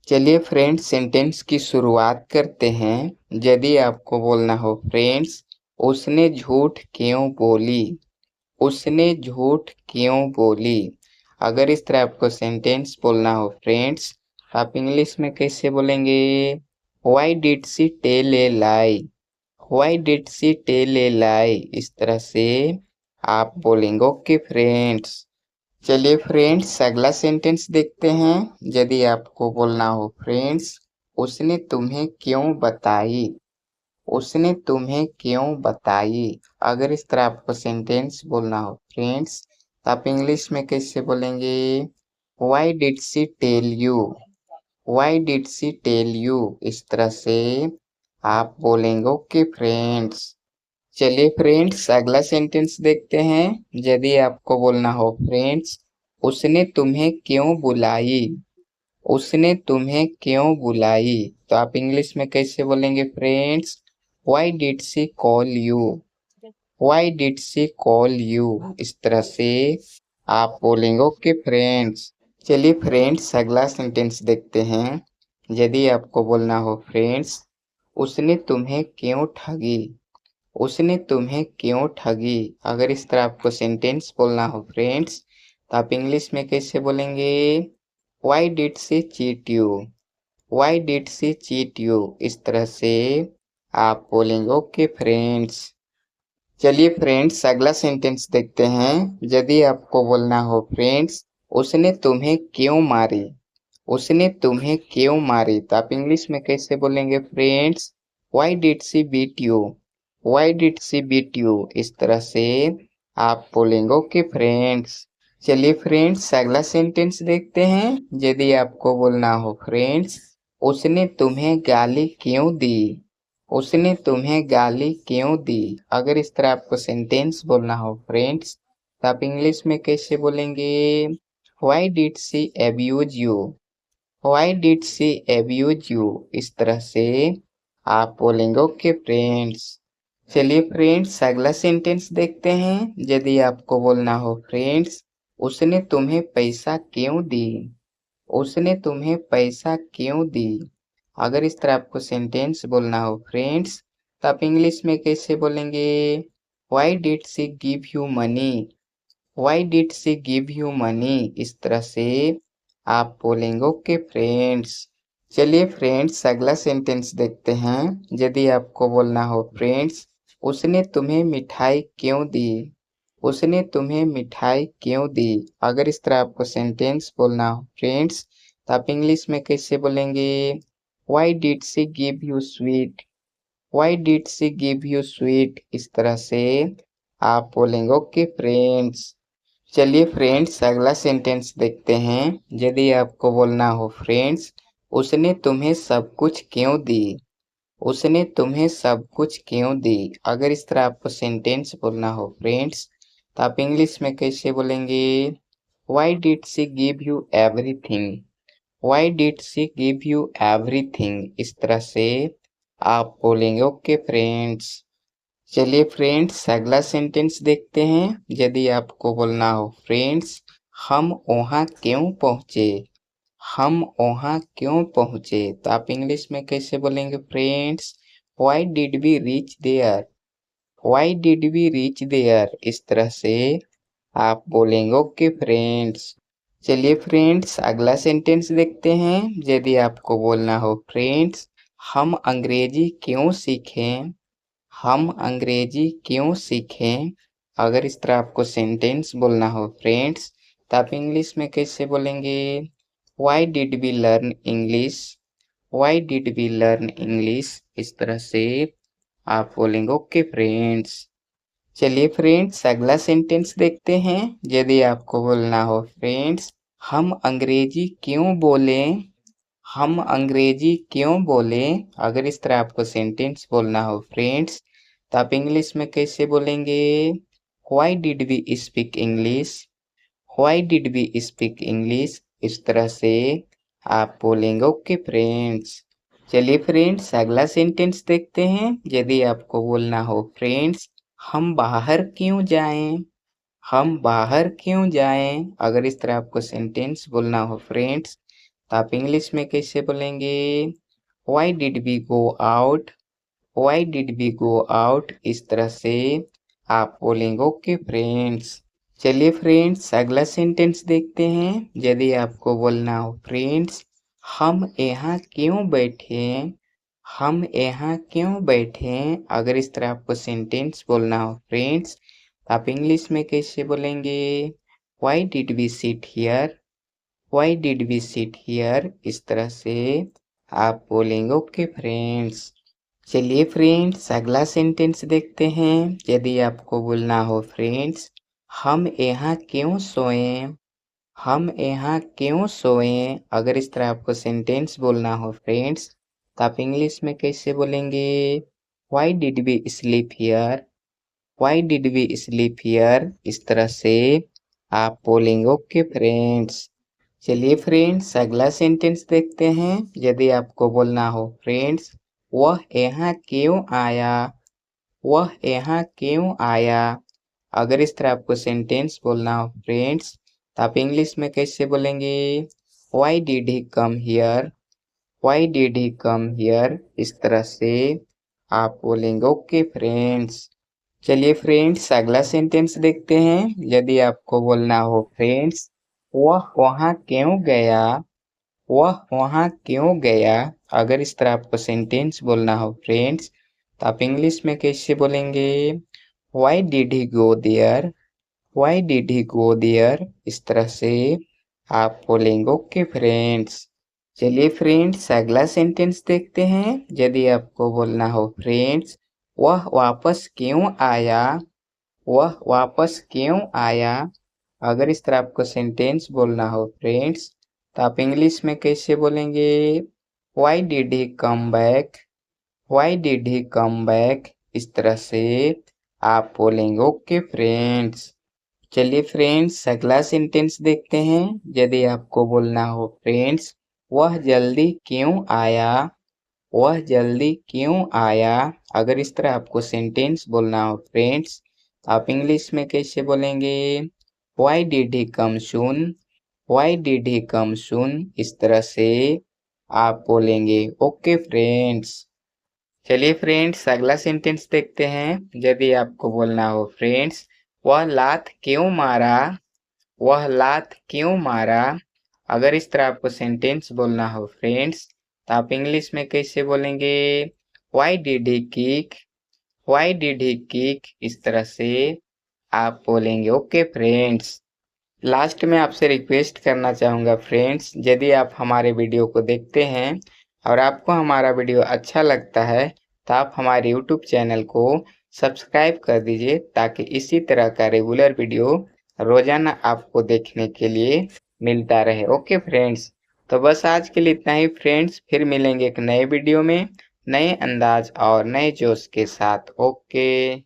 चलिए friends sentence की शुरुआत करते हैं। यदि आपको बोलना हो फ्रेंड्स, उसने झूठ क्यों बोली। उसने झूठ क्यों बोली। अगर इस तरह आपको सेंटेंस बोलना हो फ्रेंड्स, आप इंग्लिश में कैसे बोलेंगे? Why did she tell a lie. Why did she tell a lie, इस तरह से आप बोलेंगे। ओके फ्रेंड्स, चलिए फ्रेंड्स अगला सेंटेंस देखते हैं। यदि आपको बोलना हो फ्रेंड्स, उसने तुम्हें क्यों बताई। उसने तुम्हें क्यों बताई। अगर इस तरह आपको सेंटेंस बोलना हो फ्रेंड्स, तो आप इंग्लिश में कैसे बोलेंगे? Why did she tell you. Why did she tell you, इस तरह से आप बोलेंगे। ओके फ्रेंड्स, चलिए फ्रेंड्स अगला सेंटेंस देखते हैं। यदि आपको बोलना हो फ्रेंड्स, उसने तुम्हें क्यों बुलाई। उसने तुम्हें क्यों बुलाई, तो आप इंग्लिश में कैसे बोलेंगे friends? Why did she call you. Why did she call you, इस तरह से आप बोलेंगे। ओके फ्रेंड्स, चलिए फ्रेंड्स अगला सेंटेंस देखते हैं। यदि आपको बोलना हो फ्रेंड्स, उसने तुम्हें क्यों ठगी। उसने तुम्हें क्यों ठगी। अगर इस तरह आपको सेंटेंस बोलना हो फ्रेंड्स, तो आप इंग्लिश में कैसे बोलेंगे? Why did she cheat you. Why did she cheat you, इस तरह से आप बोलेंगे। ओके फ्रेंड्स, चलिए फ्रेंड्स अगला सेंटेंस देखते हैं। यदि आपको बोलना हो फ्रेंड्स, उसने तुम्हें क्यों मारी। उसने तुम्हें क्यों मारी, तो आप इंग्लिश में कैसे बोलेंगे friends? Why did she beat you. Why did she beat you, इस तरह से आप बोलेंगे। ओके फ्रेंड्स, चलिए फ्रेंड्स अगला सेंटेंस देखते हैं। यदि आपको बोलना हो फ्रेंड्स, उसने तुम्हें गाली क्यों दी। उसने तुम्हें गाली क्यों दी। अगर इस तरह आपको सेंटेंस बोलना हो फ्रेंड्स, तो आप इंग्लिश में कैसे बोलेंगे? Why did she abuse you. Why did she abuse you, इस तरह से आप बोलेंगे। ओके फ्रेंड्स, चलिए फ्रेंड्स अगला सेंटेंस देखते हैं। यदि आपको बोलना हो फ्रेंड्स, उसने तुम्हें पैसा क्यों दी। उसने तुम्हें पैसा क्यों दी। अगर इस तरह आपको सेंटेंस बोलना हो फ्रेंड्स, तो आप इंग्लिश में कैसे बोलेंगे? Why did she give you money. Why did she give you money, इस तरह से आप बोलेंगे। ओके फ्रेंड्स, चलिए फ्रेंड्स अगला सेंटेंस देखते हैं। यदि आपको बोलना हो फ्रेंड्स, उसने तुम्हें मिठाई क्यों दी। उसने तुम्हें मिठाई क्यों दी। अगर इस तरह आपको सेंटेंस बोलना हो फ्रेंड्स, तो आप इंग्लिश में कैसे बोलेंगे? Why did she give you sweet. Why did she give you sweet, इस तरह से आप बोलेंगे। ओके फ्रेंड्स, चलिए फ्रेंड्स अगला सेंटेंस देखते हैं। यदि आपको बोलना हो फ्रेंड्स, उसने तुम्हें सब कुछ क्यों दी। उसने तुम्हें सब कुछ क्यों दी। अगर इस तरह आपको सेंटेंस बोलना हो फ्रेंड्स, तो आप इंग्लिश में कैसे बोलेंगे? Why did she give you everything. Why did she give you everything, इस तरह से आप बोलेंगे। ओके फ्रेंड्स, चलिए फ्रेंड्स अगला सेंटेंस देखते हैं। यदि आपको बोलना हो फ्रेंड्स, हम वहाँ क्यों पहुँचे। हम वहाँ क्यों पहुँचे, तो आप इंग्लिश में कैसे बोलेंगे friends? Why did we reach there. Why did we reach there, इस तरह से आप बोलेंगे। ओके फ्रेंड्स, चलिए फ्रेंड्स अगला सेंटेंस देखते हैं। यदि आपको बोलना हो फ्रेंड्स, हम अंग्रेजी क्यों सीखें। हम अंग्रेजी क्यों सीखें। अगर इस तरह आपको सेंटेंस बोलना हो फ्रेंड्स, तो आप इंग्लिश में कैसे बोलेंगे? Why did we learn English. Why did we learn English, इस तरह से आप बोलेंगे। ओके फ्रेंड्स, चलिए फ्रेंड्स अगला सेंटेंस देखते हैं। यदि आपको बोलना हो फ्रेंड्स, हम अंग्रेजी क्यों बोलें। हम अंग्रेजी क्यों बोलें। अगर इस तरह आपको सेंटेंस बोलना हो फ्रेंड्स, तो आप इंग्लिश में कैसे बोलेंगे? Why did we speak English. Why did we speak English, इस तरह से आप बोलेंगे। ओके फ्रेंड्स, चलिए फ्रेंड्स अगला सेंटेंस देखते हैं। यदि आपको बोलना हो फ्रेंड्स, हम बाहर क्यों जाएं। हम बाहर क्यों जाएं। अगर इस तरह आपको सेंटेंस बोलना हो फ्रेंड्स, तो आप इंग्लिश में कैसे बोलेंगे? Why did we go out? Why did we go out? इस तरह से आप बोलेंगे। ओके फ्रेंड्स, चलिए फ्रेंड्स अगला सेंटेंस देखते हैं। यदि आपको बोलना हो फ्रेंड्स हम यहाँ क्यों बैठे, हम यहाँ क्यों बैठे, अगर इस तरह आपको सेंटेंस बोलना हो फ्रेंड्स, आप इंग्लिश में कैसे बोलेंगे? Why did we sit here? Why did we sit here? इस तरह से आप बोलेंगे। ओके फ्रेंड्स, चलिए फ्रेंड्स अगला सेंटेंस देखते हैं। यदि आपको बोलना हो फ्रेंड्स हम यहाँ क्यों सोए, हम यहाँ क्यों सोए, अगर इस तरह आपको सेंटेंस बोलना हो फ्रेंड्स, तो आप इंग्लिश में कैसे बोलेंगे? Why did we sleep here? Why did we sleep here? इस तरह से आप बोलेंगे। ओके फ्रेंड्स, चलिए फ्रेंड्स अगला सेंटेंस देखते हैं। यदि आपको बोलना हो फ्रेंड्स वह यहाँ क्यों आया, वह यहाँ क्यों आया, अगर इस तरह आपको सेंटेंस बोलना हो फ्रेंड्स, तो आप इंग्लिश में कैसे बोलेंगे? Why did he come here? Why did he come here? इस तरह से आप बोलेंगे। ओके फ्रेंड्स, चलिए फ्रेंड्स अगला सेंटेंस देखते हैं। यदि आपको बोलना हो फ्रेंड्स वह वहाँ क्यों गया, वह वहाँ क्यों गया, अगर इस तरह आपको सेंटेंस बोलना हो फ्रेंड्स, तो आप इंग्लिश में कैसे बोलेंगे? Why did he go there? Why did he go there? इस तरह से आप बोलेंगे। ओके फ्रेंड्स, चलिए फ्रेंड्स अगला सेंटेंस देखते हैं। यदि आपको बोलना हो फ्रेंड्स वह वापस क्यों आया, वह वापस क्यों आया, अगर इस तरह आपको सेंटेंस बोलना हो फ्रेंड्स, तो आप इंग्लिश में कैसे बोलेंगे? Why did he come back? Y did he come back? इस तरह से आप बोलेंगे। ओके फ्रेंड्स, चलिए फ्रेंड्स अगला सेंटेंस देखते हैं। यदि आपको बोलना हो फ्रेंड्स वह जल्दी क्यों आया, वह जल्दी क्यों आया, अगर इस तरह आपको सेंटेंस बोलना हो फ्रेंड्स, आप इंग्लिश में कैसे बोलेंगे? Why did he come soon? Why did he come soon? इस तरह से आप बोलेंगे। ओके फ्रेंड्स, चलिए फ्रेंड्स अगला सेंटेंस देखते हैं। यदि आपको बोलना हो फ्रेंड्स वह लात क्यों मारा, वह लात क्यों मारा, अगर इस तरह आपको सेंटेंस बोलना हो फ्रेंड्स, तो आप इंग्लिश में कैसे बोलेंगे? Why did he kick? Y did he kick? इस तरह से आप बोलेंगे। ओके फ्रेंड्स, लास्ट में आपसे रिक्वेस्ट करना चाहूँगा फ्रेंड्स, यदि आप हमारे वीडियो को देखते हैं और आपको हमारा वीडियो अच्छा लगता है तो आप हमारे यूट्यूब चैनल को सब्सक्राइब कर दीजिए ताकि इसी तरह का रेगुलर वीडियो रोजाना आपको देखने के लिए मिलता रहे। ओके फ्रेंड्स, तो बस आज के लिए इतना ही फ्रेंड्स, फिर मिलेंगे एक नए वीडियो में नए अंदाज और नए जोश के साथ। ओके।